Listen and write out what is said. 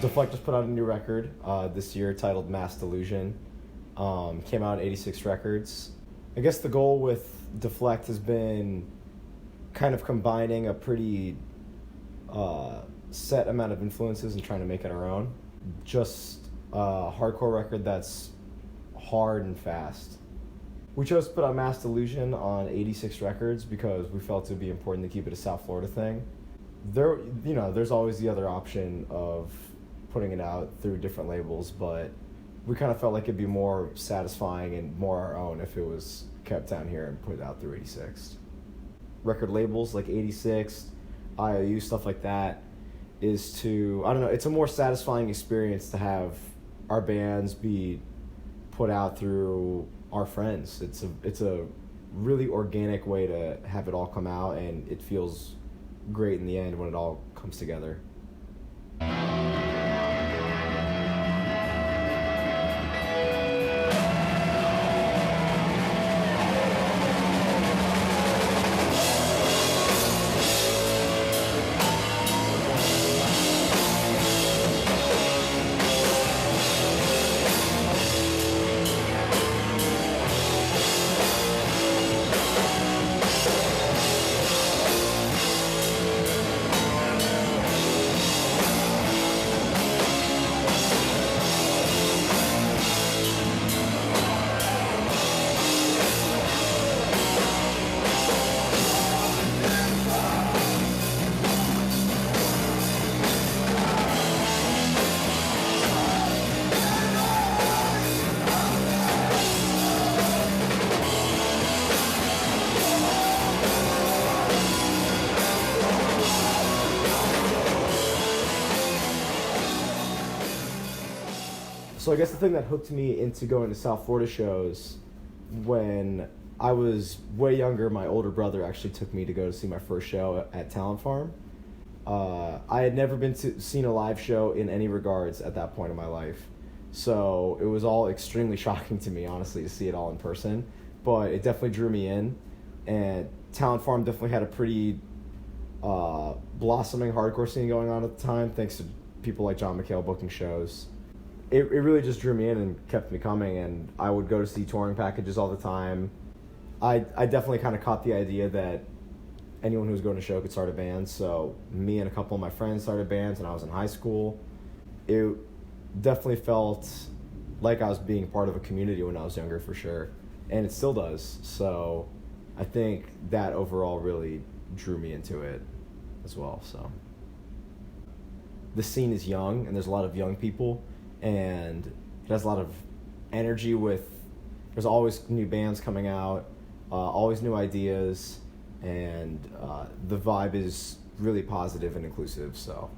Deflect just put out a new record this year titled Mass Delusion. Came out at 86 Records. I guess the goal with Deflect has been kind of combining a pretty set amount of influences and trying to make it our own. Just a hardcore record that's hard and fast. We chose to put out Mass Delusion on 86 Records because we felt it would be important to keep it a South Florida thing. There's always the other option of putting it out through different labels, but we kind of felt like it'd be more satisfying and more our own if it was kept down here and put out through 86. Record labels like 86, IOU, stuff like that, it's a more satisfying experience to have our bands be put out through our friends. It's a really organic way to have it all come out, and it feels great in the end when it all comes together. So I guess the thing that hooked me into going to South Florida shows, when I was way younger, my older brother actually took me to go to see my first show at Talent Farm. I had never seen a live show in any regards at that point in my life. So it was all extremely shocking to me, honestly, to see it all in person. But it definitely drew me in. And Talent Farm definitely had a pretty blossoming hardcore scene going on at the time, thanks to people like John McHale booking shows. It really just drew me in and kept me coming, and I would go to see touring packages all the time. I definitely kind of caught the idea that anyone who was going to a show could start a band, so me and a couple of my friends started bands when I was in high school. It definitely felt like I was being part of a community when I was younger, for sure, and it still does. So I think that overall really drew me into it as well. So the scene is young, and there's a lot of young people, and it has a lot of energy. There's always new bands coming out, always new ideas, and the vibe is really positive and inclusive, so.